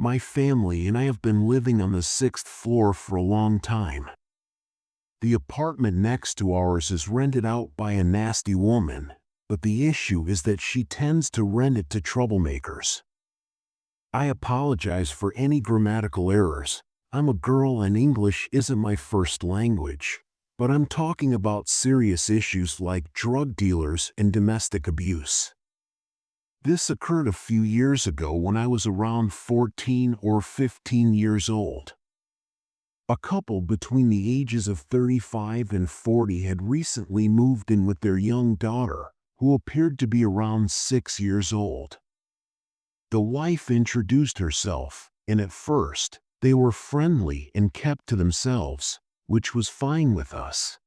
My family and I have been living on the sixth floor for a long time. The apartment next to ours is rented out by a nasty woman, but the issue is that she tends to rent it to troublemakers. I apologize for any grammatical errors. I'm a girl and English isn't my first language, but I'm talking about serious issues like drug dealers and domestic abuse. This occurred a few years ago when I was around 14 or 15 years old. A couple between the ages of 35 and 40 had recently moved in with their young daughter, who appeared to be around 6 years old. The wife introduced herself, and at first, they were friendly and kept to themselves, which was fine with us.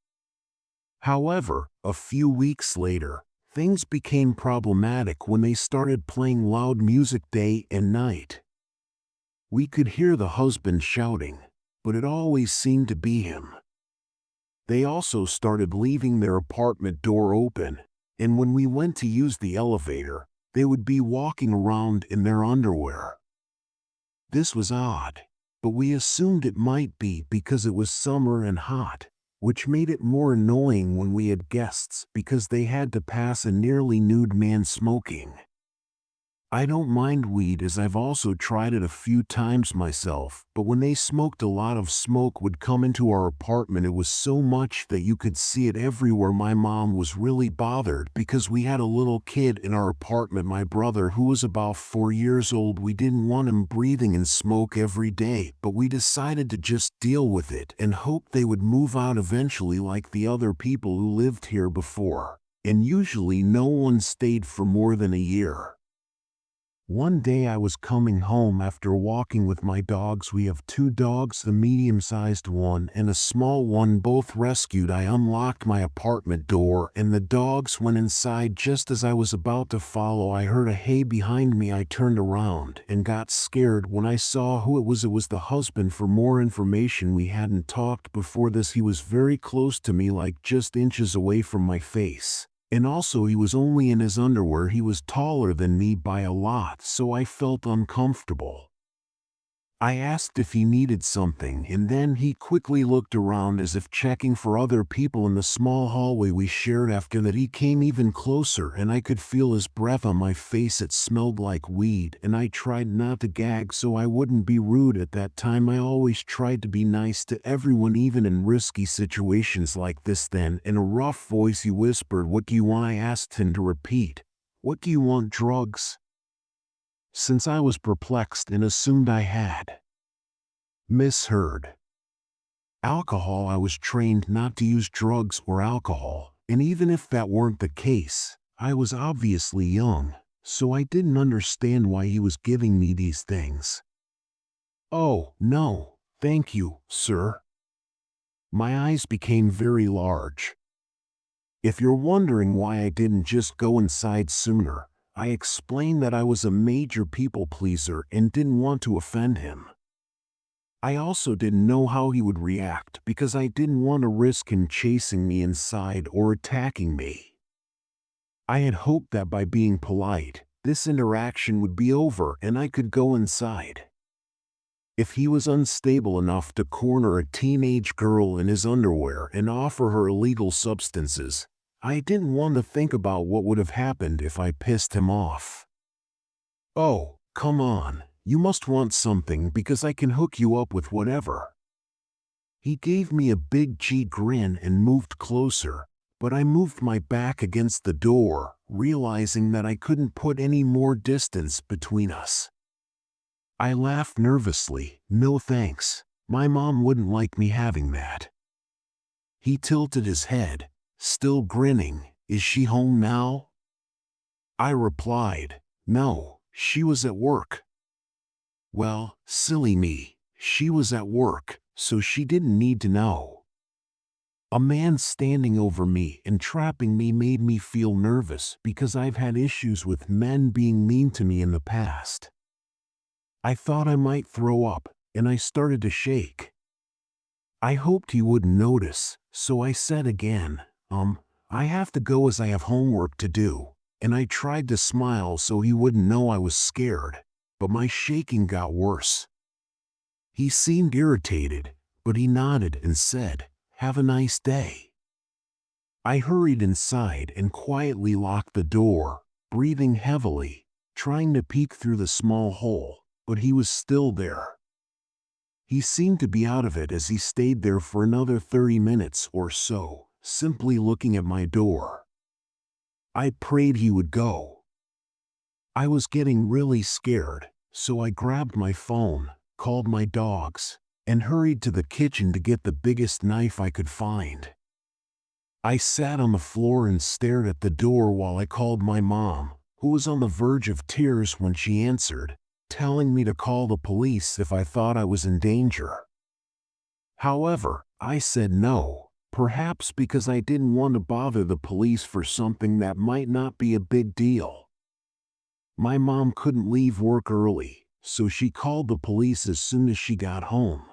However, a few weeks later, things became problematic when they started playing loud music day and night. We could hear the husband shouting, but it always seemed to be him. They also started leaving their apartment door open, and when we went to use the elevator, they would be walking around in their underwear. This was odd, but we assumed it might be because it was summer and hot, which made it more annoying when we had guests because they had to pass a nearly nude man smoking. I don't mind weed as I've also tried it a few times myself, but when they smoked a lot of smoke would come into our apartment, it was so much that you could see it everywhere. My mom was really bothered because we had a little kid in our apartment, my brother, who was about 4 years old. We didn't want him breathing in smoke every day, but we decided to just deal with it and hope they would move out eventually like the other people who lived here before, and usually no one stayed for more than a year. One day I was coming home after walking with my dogs. We have 2 dogs, a medium-sized one and a small one, both rescued. I unlocked my apartment door and the dogs went inside. Just as I was about to follow, I heard a hey behind me. I turned around and got scared when I saw who it was. It was the husband. For more information, we hadn't talked before this. He was very close to me, like just inches away from my face. And also he was only in his underwear. He was taller than me by a lot, so I felt uncomfortable. I asked if he needed something, and then he quickly looked around as if checking for other people in the small hallway we shared. After that, he came even closer and I could feel his breath on my face. It smelled like weed, and I tried not to gag so I wouldn't be rude. At that time I always tried to be nice to everyone, even in risky situations like this. Then, in a rough voice, he whispered, "What do you want?" I asked him to repeat, "What do you want? Drugs?" Since I was perplexed and assumed I had misheard alcohol, I was trained not to use drugs or alcohol, and even if that weren't the case, I was obviously young, so I didn't understand why he was giving me these things. "Oh, no, thank you, sir." My eyes became very large. If you're wondering why I didn't just go inside sooner, I explained that I was a major people pleaser and didn't want to offend him. I also didn't know how he would react because I didn't want to risk him chasing me inside or attacking me. I had hoped that by being polite, this interaction would be over and I could go inside. If he was unstable enough to corner a teenage girl in his underwear and offer her illegal substances, I didn't want to think about what would have happened if I pissed him off. "Oh, come on, you must want something because I can hook you up with whatever." He gave me a big G grin and moved closer, but I moved my back against the door, realizing that I couldn't put any more distance between us. I laughed nervously. "No thanks, my mom wouldn't like me having that." He tilted his head, still grinning. "Is she home now?" I replied, "No, she was at work." Well, silly me, she was at work, so she didn't need to know. A man standing over me and trapping me made me feel nervous because I've had issues with men being mean to me in the past. I thought I might throw up, and I started to shake. I hoped he wouldn't notice, so I said again, "I have to go as I have homework to do," and I tried to smile so he wouldn't know I was scared, but my shaking got worse. He seemed irritated, but he nodded and said, "Have a nice day." I hurried inside and quietly locked the door, breathing heavily, trying to peek through the small hole, but he was still there. He seemed to be out of it as he stayed there for another 30 minutes or so, simply looking at my door. I prayed he would go. I was getting really scared, so I grabbed my phone, called my dogs, and hurried to the kitchen to get the biggest knife I could find. I sat on the floor and stared at the door while I called my mom, who was on the verge of tears when she answered, telling me to call the police if I thought I was in danger. However, I said no, perhaps because I didn't want to bother the police for something that might not be a big deal. My mom couldn't leave work early, so she called the police as soon as she got home.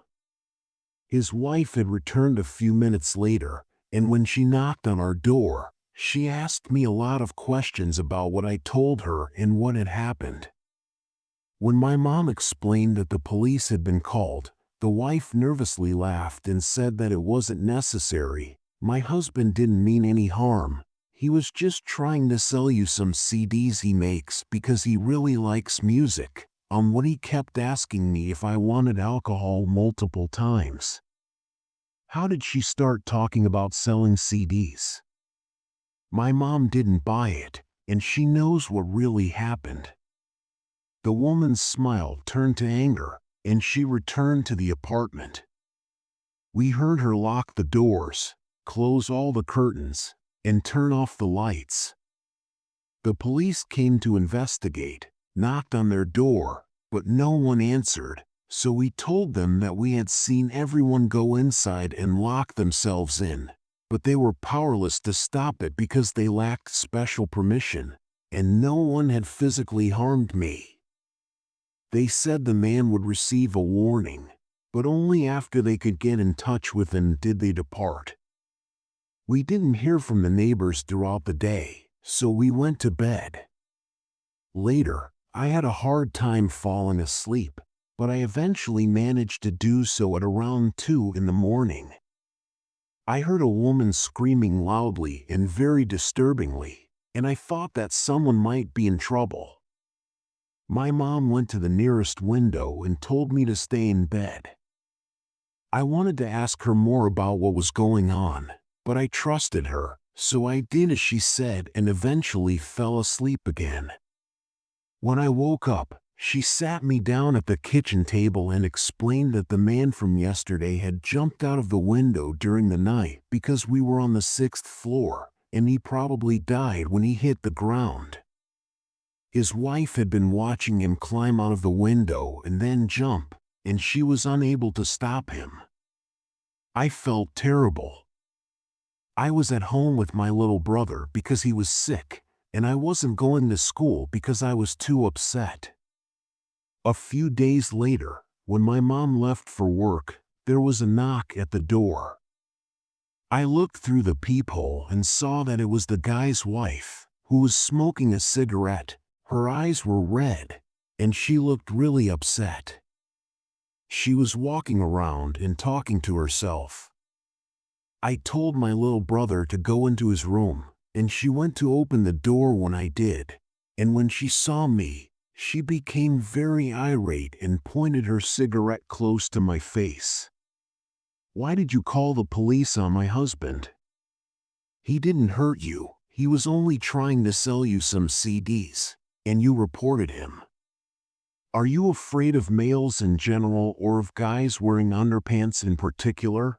His wife had returned a few minutes later, and when she knocked on our door, she asked me a lot of questions about what I told her and what had happened. When my mom explained that the police had been called, the wife nervously laughed and said that it wasn't necessary. My husband didn't mean any harm. He was just trying to sell you some CDs he makes because he really likes music. What he kept asking me if I wanted alcohol multiple times. How did she start talking about selling CDs? My mom didn't buy it, and she knows what really happened. The woman's smile turned to anger, and she returned to the apartment. We heard her lock the doors, close all the curtains, and turn off the lights. The police came to investigate, knocked on their door, but no one answered, so we told them that we had seen everyone go inside and lock themselves in, but they were powerless to stop it because they lacked special permission, and no one had physically harmed me. They said the man would receive a warning, but only after they could get in touch with him did they depart. We didn't hear from the neighbors throughout the day, so we went to bed. Later, I had a hard time falling asleep, but I eventually managed to do so at around 2 in the morning. I heard a woman screaming loudly and very disturbingly, and I thought that someone might be in trouble. My mom went to the nearest window and told me to stay in bed. I wanted to ask her more about what was going on, but I trusted her, so I did as she said and eventually fell asleep again. When I woke up, she sat me down at the kitchen table and explained that the man from yesterday had jumped out of the window during the night because we were on the 6th floor, and he probably died when he hit the ground. His wife had been watching him climb out of the window and then jump, and she was unable to stop him. I felt terrible. I was at home with my little brother because he was sick, and I wasn't going to school because I was too upset. A few days later, when my mom left for work, there was a knock at the door. I looked through the peephole and saw that it was the guy's wife, who was smoking a cigarette. Her eyes were red, and she looked really upset. She was walking around and talking to herself. I told my little brother to go into his room, and she went to open the door when I did, and when she saw me, she became very irate and pointed her cigarette close to my face. "Why did you call the police on my husband? He didn't hurt you, he was only trying to sell you some CDs. And you reported him. Are you afraid of males in general or of guys wearing underpants in particular?"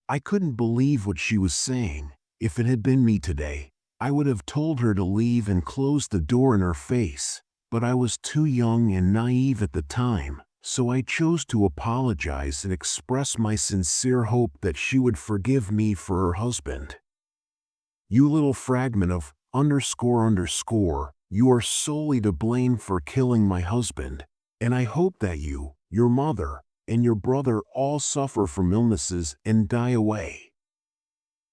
I couldn't believe what she was saying. If it had been me today, I would have told her to leave and closed the door in her face, but I was too young and naive at the time, so I chose to apologize and express my sincere hope that she would forgive me for her husband. "You little fragment of __, you are solely to blame for killing my husband, and I hope that you, your mother, and your brother all suffer from illnesses and die away.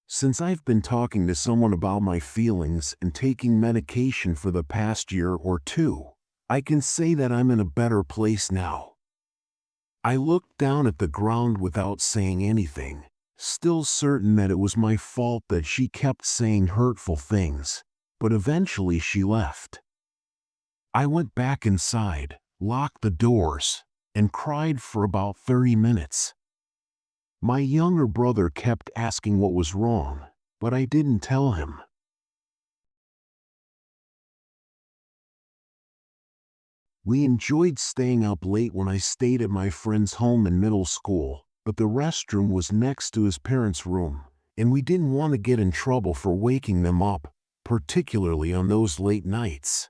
Since I've been talking to someone about my feelings and taking medication for the past year or two, I can say that I'm in a better place now. I looked down at the ground without saying anything, still certain that it was my fault that she kept saying hurtful things, but eventually she left. I went back inside, locked the doors, and cried for about 30 minutes. My younger brother kept asking what was wrong, but I didn't tell him. We enjoyed staying up late when I stayed at my friend's home in middle school, but the restroom was next to his parents' room, and we didn't want to get in trouble for waking them up, particularly on those late nights.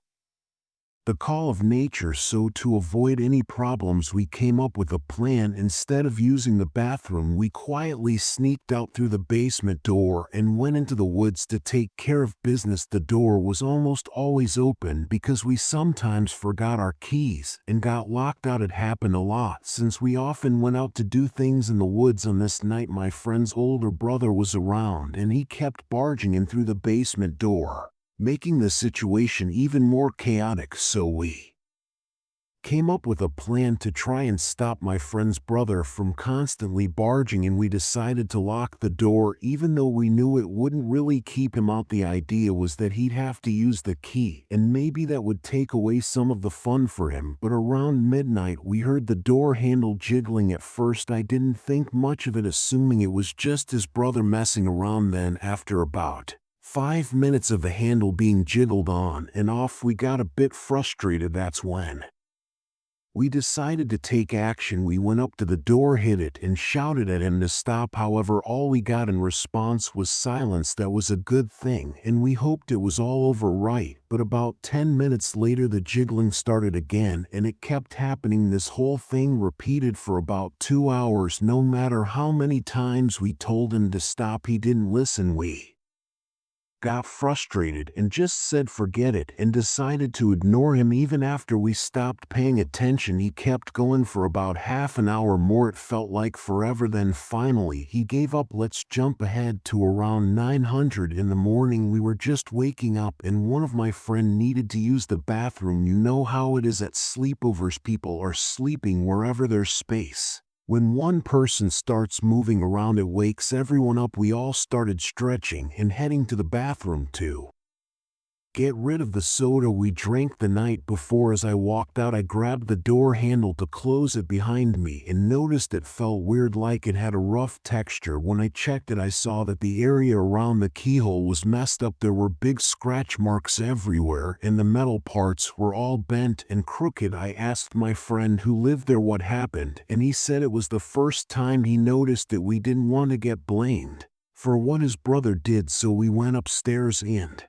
The call of nature, so to avoid any problems we came up with a plan. Instead of using the bathroom, we quietly sneaked out through the basement door and went into the woods to take care of business. The door was almost always open because we sometimes forgot our keys and got locked out. It happened a lot since we often went out to do things in the woods. On this night, my friend's older brother was around and he kept barging in through the basement door, making the situation even more chaotic. So we came up with a plan to try and stop my friend's brother from constantly barging in. We decided to lock the door even though we knew it wouldn't really keep him out. The idea was that he'd have to use the key and maybe that would take away some of the fun for him. But around midnight we heard the door handle jiggling. At first I didn't think much of it, assuming it was just his brother messing around. Then after about 5 minutes of the handle being jiggled on and off, we got a bit frustrated. That's when we decided to take action. We went up to the door, hit it, and shouted at him to stop. However, all we got in response was silence. That was a good thing, and we hoped it was all over right. But about 10 minutes later the jiggling started again, and it kept happening. This whole thing repeated for about 2 hours. No matter how many times we told him to stop, he didn't listen. We got frustrated and just said forget it and decided to ignore him. Even after we stopped paying attention, he kept going for about half an hour more. It felt like forever. Then finally he gave up. Let's jump ahead to around 900 in the morning. We were just waking up and one of my friend needed to use the bathroom. You know how it is at sleepovers, people are sleeping wherever there's space. When one person starts moving around, it wakes everyone up. We all started stretching and heading to the bathroom to get rid of the soda we drank the night before. As I walked out, I grabbed the door handle to close it behind me and noticed it felt weird, like it had a rough texture. When I checked it, I saw that the area around the keyhole was messed up. There were big scratch marks everywhere and the metal parts were all bent and crooked. I asked my friend who lived there what happened, and he said it was the first time he noticed it. We didn't want to get blamed for what his brother did, so we went upstairs and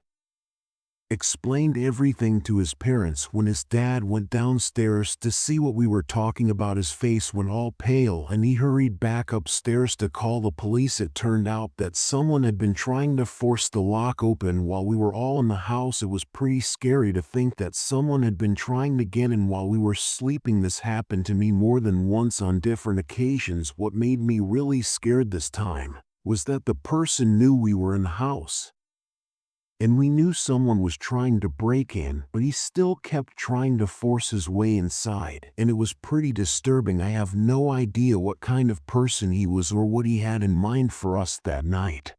explained everything to his parents. When his dad went downstairs to see what we were talking about, his face went all pale and he hurried back upstairs to call the police. It turned out that someone had been trying to force the lock open while we were all in the house. It was pretty scary to think that someone had been trying to get in while we were sleeping. This happened to me more than once on different occasions. What made me really scared this time was that the person knew we were in the house, and we knew someone was trying to break in, but he still kept trying to force his way inside, and it was pretty disturbing. I have no idea what kind of person he was or what he had in mind for us that night.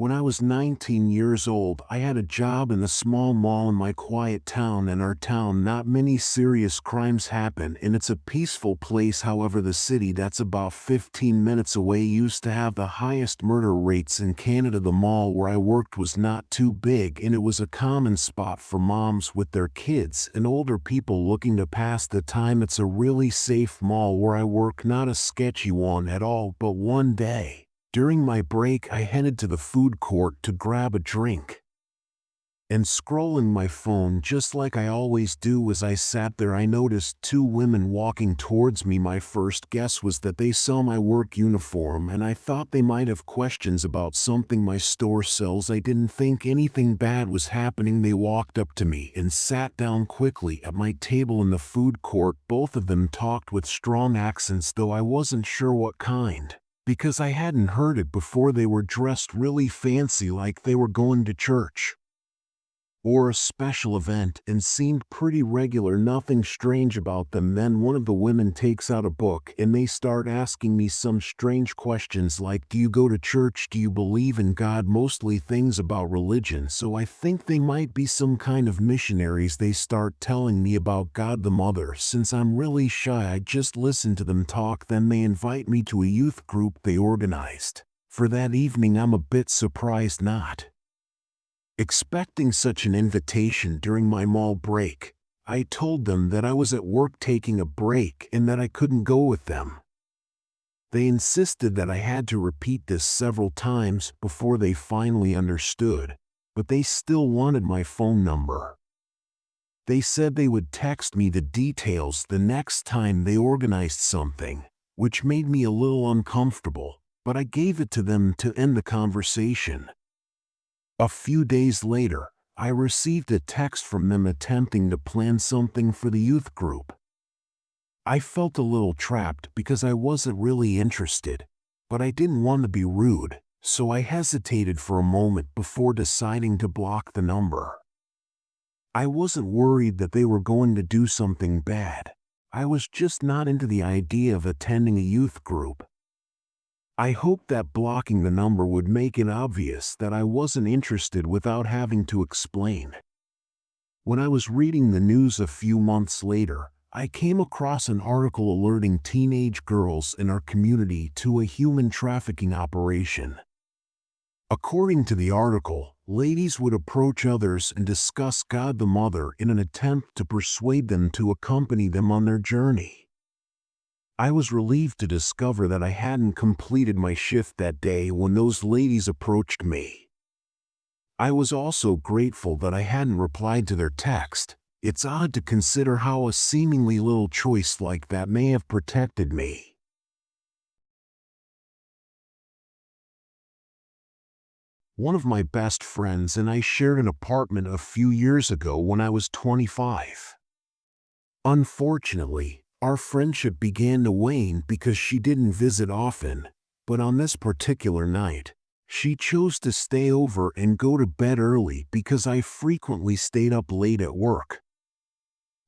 When I was 19 years old, I had a job in a small mall in my quiet town. In our town, not many serious crimes happen, and it's a peaceful place. However, the city that's about 15 minutes away used to have the highest murder rates in Canada. The mall where I worked was not too big, and it was a common spot for moms with their kids and older people looking to pass the time. It's a really safe mall where I work, not a sketchy one at all. But one day, during my break, I headed to the food court to grab a drink. And scrolling my phone just like I always do, as I sat there, I noticed two women walking towards me. My first guess was that they saw my work uniform and I thought they might have questions about something my store sells. I didn't think anything bad was happening. They walked up to me and sat down quickly at my table in the food court. Both of them talked with strong accents, though I wasn't sure what kind. because I hadn't heard it before. They were dressed really fancy, like they were going to church or a special event, and seemed pretty regular, nothing strange about them. Then one of the women takes out a book and they start asking me some strange questions like, do you go to church? Do you believe in God? Mostly things about religion, so I think they might be some kind of missionaries. They start telling me about God the Mother. Since I'm really shy, I just listen to them talk. Then they invite me to a youth group they organized for that evening. I'm a bit surprised, not expecting such an invitation during my mall break. I told them that I was at work taking a break and that I couldn't go with them. They insisted that I had to repeat this several times before they finally understood, but they still wanted my phone number. They said they would text me the details the next time they organized something, which made me a little uncomfortable, but I gave it to them to end the conversation. A few days later, I received a text from them attempting to plan something for the youth group. I felt a little trapped because I wasn't really interested, but I didn't want to be rude, so I hesitated for a moment before deciding to block the number. I wasn't worried that they were going to do something bad. I was just not into the idea of attending a youth group. I hoped that blocking the number would make it obvious that I wasn't interested without having to explain. When I was reading the news a few months later, I came across an article alerting teenage girls in our community to a human trafficking operation. According to the article, ladies would approach others and discuss God the Mother in an attempt to persuade them to accompany them on their journey. I was relieved to discover that I hadn't completed my shift that day when those ladies approached me. I was also grateful that I hadn't replied to their text. It's odd to consider how a seemingly little choice like that may have protected me. One of my best friends and I shared an apartment a few years ago when I was 25. Unfortunately, our friendship began to wane because she didn't visit often, but on this particular night, she chose to stay over and go to bed early because I frequently stayed up late at work.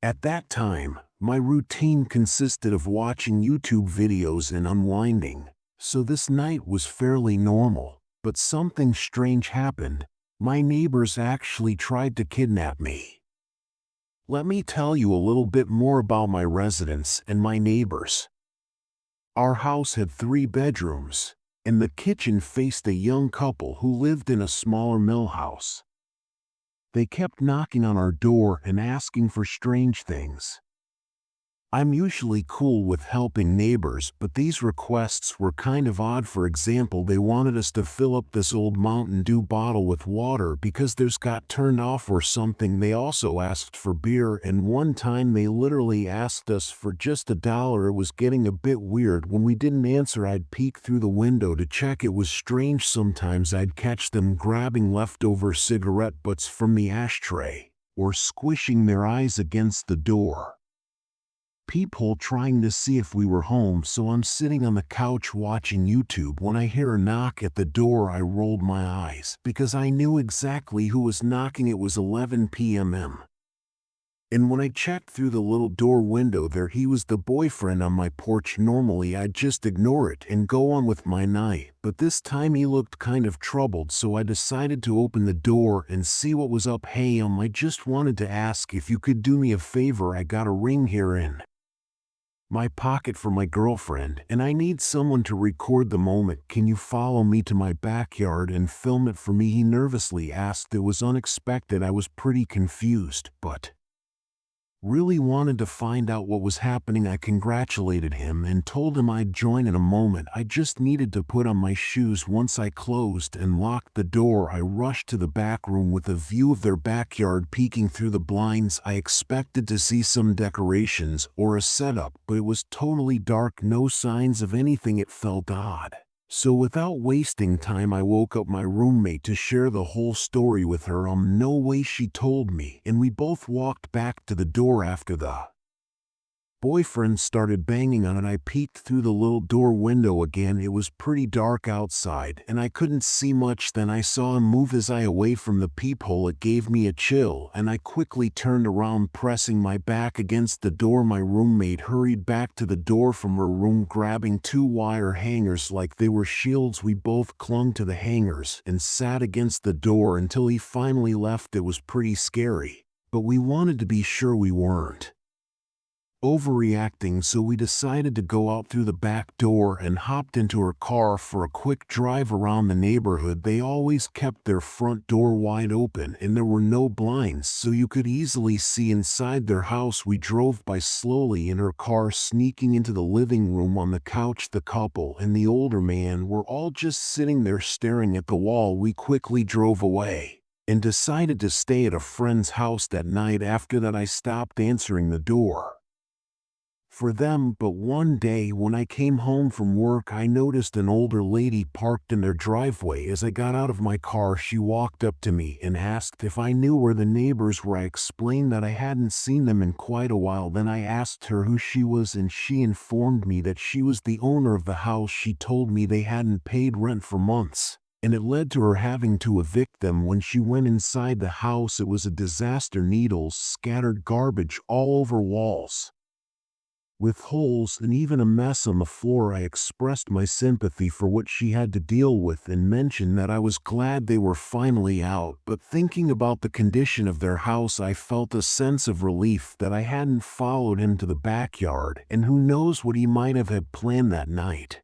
At that time, my routine consisted of watching YouTube videos and unwinding, so this night was fairly normal, but something strange happened. My neighbors actually tried to kidnap me. Let me tell you a little bit more about my residence and my neighbors. Our house had 3 bedrooms, and the kitchen faced a young couple who lived in a smaller mill house. They kept knocking on our door and asking for strange things. I'm usually cool with helping neighbors, but these requests were kind of odd. For example, they wanted us to fill up this old Mountain Dew bottle with water because theirs got turned off or something. They also asked for beer, and one time they literally asked us for just $1. It was getting a bit weird. When we didn't answer, I'd peek through the window to check. It was strange. Sometimes I'd catch them grabbing leftover cigarette butts from the ashtray or squishing their eyes against the door peephole trying to see if we were home. So I'm sitting on the couch watching YouTube when I hear a knock at the door. I rolled my eyes because I knew exactly who was knocking. It was 11 p.m. And when I checked through the little door window there, he was the boyfriend on my porch. Normally I'd just ignore it and go on with my night, but this time he looked kind of troubled, so I decided to open the door and see what was up. Hey, I just wanted to ask if you could do me a favor. I got a ring here in my pocket for my girlfriend, and I need someone to record the moment. Can you follow me to my backyard and film it for me? He nervously asked. It was unexpected. I was pretty confused, but really wanted to find out what was happening. I congratulated him and told him I'd join in a moment. I just needed to put on my shoes. Once I closed and locked the door, I rushed to the back room with a view of their backyard. Peeking through the blinds, I expected to see some decorations or a setup, but it was totally dark, no signs of anything. It felt odd. So without wasting time, I woke up my roommate to share the whole story with her. No way, she told me, and we both walked back to the door after the boyfriend started banging on it. I peeked through the little door window again. It was pretty dark outside, and I couldn't see much. Then I saw him move his eye away from the peephole. It gave me a chill, and I quickly turned around, pressing my back against the door. My roommate hurried back to the door from her room, grabbing 2 wire hangers like they were shields. We both clung to the hangers and sat against the door until he finally left. It was pretty scary, but we wanted to be sure we weren't overreacting, so we decided to go out through the back door and hopped into her car for a quick drive around the neighborhood. They always kept their front door wide open and there were no blinds, so you could easily see inside their house. We drove by slowly in her car, sneaking into the living room. On the couch, the couple and the older man were all just sitting there staring at the wall. We quickly drove away and decided to stay at a friend's house that night. After that, I stopped answering the door for them, but one day when I came home from work, I noticed an older lady parked in their driveway. As I got out of my car, she walked up to me and asked if I knew where the neighbors were. I explained that I hadn't seen them in quite a while. Then I asked her who she was, and she informed me that she was the owner of the house. She told me they hadn't paid rent for months, and it led to her having to evict them. When she went inside the house, it was a disaster. Needles scattered, garbage all over walls, with holes and even a mess on the floor. I expressed my sympathy for what she had to deal with and mentioned that I was glad they were finally out, but thinking about the condition of their house, I felt a sense of relief that I hadn't followed him to the backyard, and who knows what he might have had planned that night.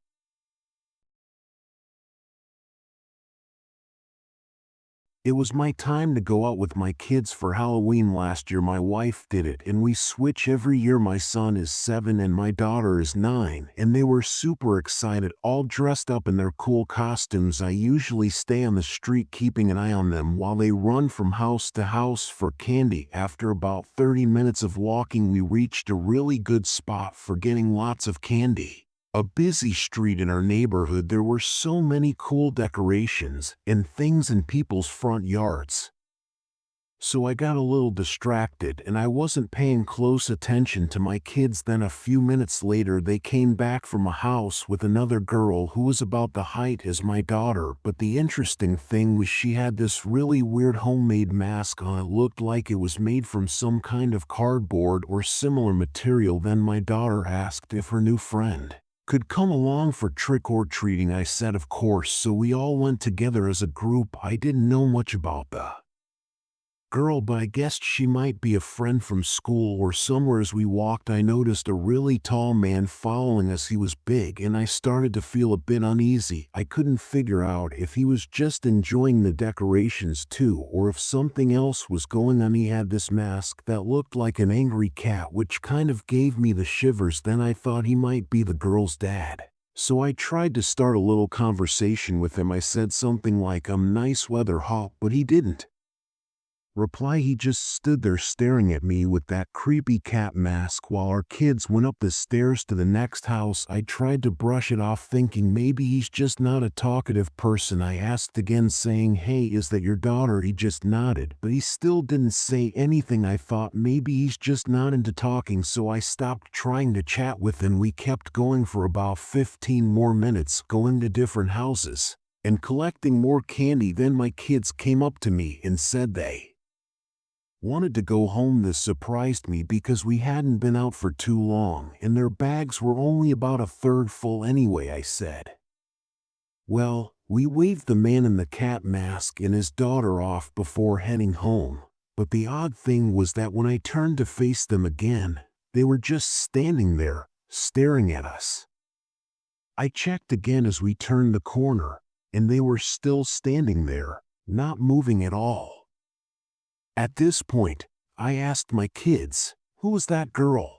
It was my time to go out with my kids for Halloween last year. My wife did it, and we switch every year. My son is 7 and my daughter is 9, and they were super excited, all dressed up in their cool costumes. I usually stay on the street keeping an eye on them while they run from house to house for candy. After about 30 minutes of walking, we reached a really good spot for getting lots of candy. A busy street in our neighborhood. There were so many cool decorations and things in people's front yards, so I got a little distracted and I wasn't paying close attention to my kids. Then a few minutes later, they came back from a house with another girl who was about the height as my daughter, but the interesting thing was she had this really weird homemade mask on. It looked like it was made from some kind of cardboard or similar material. Then my daughter asked if her new friend could come along for trick-or-treating. I said of course, so we all went together as a group. I didn't know much about the girl, but I guessed she might be a friend from school or somewhere. As we walked, I noticed a really tall man following us. He was big, and I started to feel a bit uneasy. I couldn't figure out if he was just enjoying the decorations too, or if something else was going on. He had this mask that looked like an angry cat, which kind of gave me the shivers. Then I thought he might be the girl's dad, so I tried to start a little conversation with him. I said something like, nice weather, huh?" But he didn't reply. He just stood there staring at me with that creepy cat mask while our kids went up the stairs to the next house. I tried to brush it off, thinking maybe he's just not a talkative person. I asked again, saying, "Hey, is that your daughter?" He just nodded, but he still didn't say anything. I thought maybe he's just not into talking, so I stopped trying to chat with him. We kept going for about 15 more minutes, going to different houses and collecting more candy. Then my kids came up to me and said they wanted to go home. This surprised me because we hadn't been out for too long and their bags were only about a third full anyway. I said, "Well," we waved the man in the cat mask and his daughter off before heading home. But the odd thing was that when I turned to face them again, they were just standing there, staring at us. I checked again as we turned the corner, and they were still standing there, not moving at all. At this point, I asked my kids, "Who was that girl?"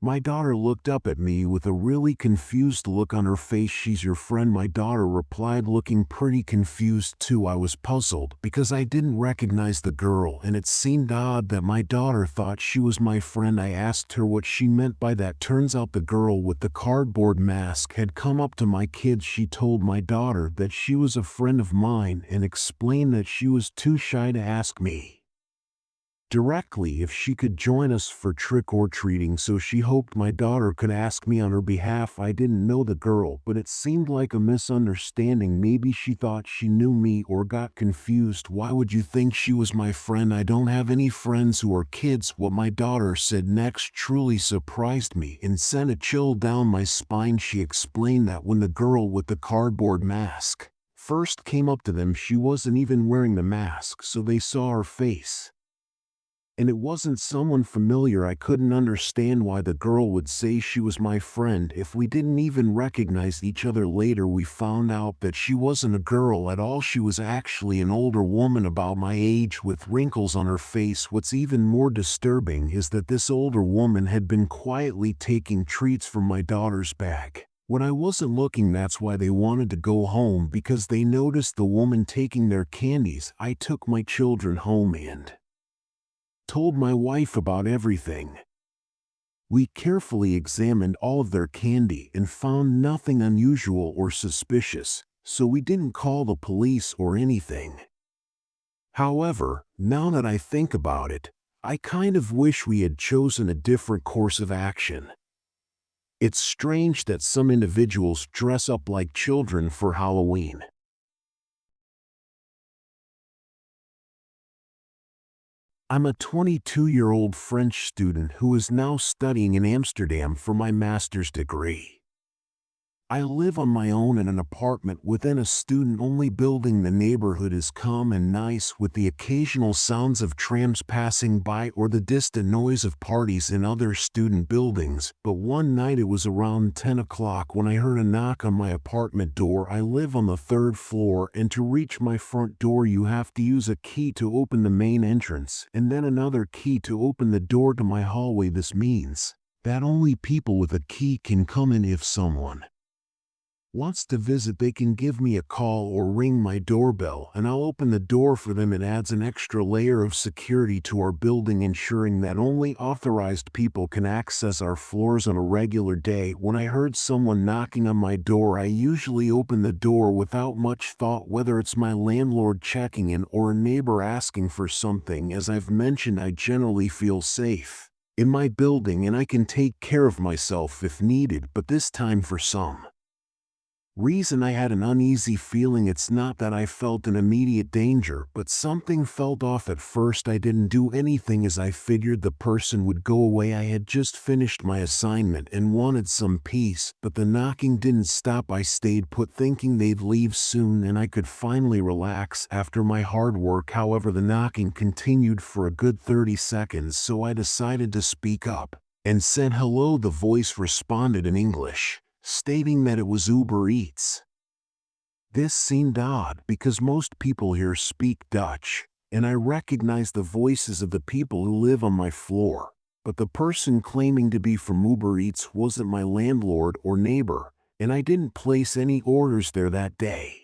My daughter looked up at me with a really confused look on her face. "She's your friend," my daughter replied, looking pretty confused too. I was puzzled because I didn't recognize the girl, and it seemed odd that my daughter thought she was my friend. I asked her what she meant by that. Turns out the girl with the cardboard mask had come up to my kids. She told my daughter that she was a friend of mine and explained that she was too shy to ask me directly if she could join us for trick-or-treating, so she hoped my daughter could ask me on her behalf. I didn't know the girl, but it seemed like a misunderstanding. Maybe she thought she knew me or got confused. Why would you think she was my friend? I don't have any friends who are kids. What my daughter said next truly surprised me and sent a chill down my spine. She explained that when the girl with the cardboard mask first came up to them, she wasn't even wearing the mask, so they saw her face. And it wasn't someone familiar. I couldn't understand why the girl would say she was my friend if we didn't even recognize each other. Later we found out that she wasn't a girl at all. She was actually an older woman about my age with wrinkles on her face. What's even more disturbing is that this older woman had been quietly taking treats from my daughter's bag when I wasn't looking. That's why they wanted to go home, because they noticed the woman taking their candies. I took my children home and told my wife about everything. We carefully examined all of their candy and found nothing unusual or suspicious, so we didn't call the police or anything. However, now that I think about it, I kind of wish we had chosen a different course of action. It's strange that some individuals dress up like children for Halloween. I'm a 22-year-old French student who is now studying in Amsterdam for my master's degree. I live on my own in an apartment within a student-only building. The neighborhood is calm and nice, with the occasional sounds of trams passing by or the distant noise of parties in other student buildings. But one night, it was around 10 o'clock, when I heard a knock on my apartment door. I live on the 3rd floor, and to reach my front door you have to use a key to open the main entrance, and then another key to open the door to my hallway. This means that only people with a key can come in. If someone wants to visit, they can give me a call or ring my doorbell, and I'll open the door for them. It adds an extra layer of security to our building, ensuring that only authorized people can access our floors on a regular day. When I heard someone knocking on my door, I usually open the door without much thought, whether it's my landlord checking in or a neighbor asking for something. As I've mentioned, I generally feel safe in my building and I can take care of myself if needed, but this time, for some reason, I had an uneasy feeling. It's not that I felt an immediate danger, but something felt off. At first I didn't do anything, as I figured the person would go away. I had just finished my assignment and wanted some peace, but the knocking didn't stop. I stayed put, thinking they'd leave soon and I could finally relax after my hard work. However, the knocking continued for a good 30 seconds, so I decided to speak up and said hello. The voice responded in English, stating that it was Uber Eats. This seemed odd because most people here speak Dutch, and I recognized the voices of the people who live on my floor. But the person claiming to be from Uber Eats wasn't my landlord or neighbor, and I didn't place any orders there that day.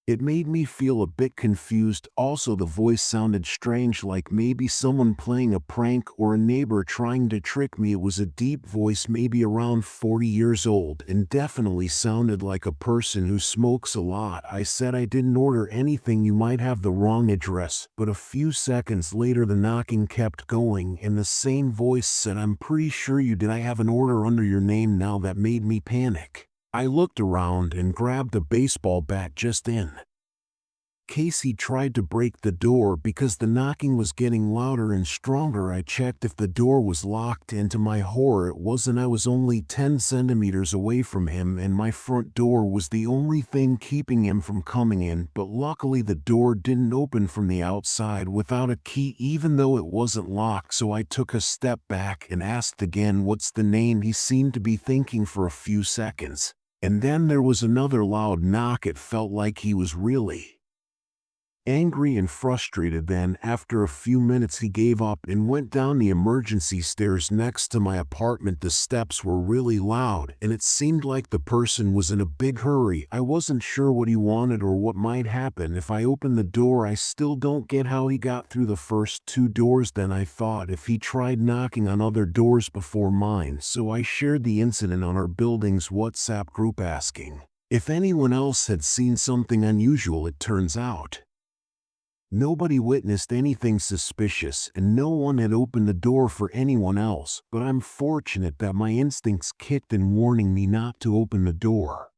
It made me feel a bit confused. Also, the voice sounded strange, like maybe someone playing a prank or a neighbor trying to trick me. It was a deep voice, maybe around 40 years old, and definitely sounded like a person who smokes a lot. I said I didn't order anything, you might have the wrong address. But a few seconds later the knocking kept going, and the same voice said, I'm pretty sure you did. I have an order under your name now. That made me panic. I looked around and grabbed a baseball bat just in case he tried to break the door. Because the knocking was getting louder and stronger, I checked if the door was locked, and to my horror it wasn't. I was only 10 centimeters away from him, and my front door was the only thing keeping him from coming in. But luckily the door didn't open from the outside without a key, even though it wasn't locked. So I took a step back and asked again, what's the name? He seemed to be thinking for a few seconds, and then there was another loud knock. It felt like he was really angry and frustrated. Then, after a few minutes, he gave up and went down the emergency stairs next to my apartment. The steps were really loud, and it seemed like the person was in a big hurry. I wasn't sure what he wanted or what might happen if I opened the door. I still don't get how he got through the first 2 doors. Then I thought if he tried knocking on other doors before mine, so I shared the incident on our building's WhatsApp group, asking if anyone else had seen something unusual. It turns out Nobody witnessed anything suspicious and no one had opened the door for anyone else, but I'm fortunate that my instincts kicked in warning me not to open the door.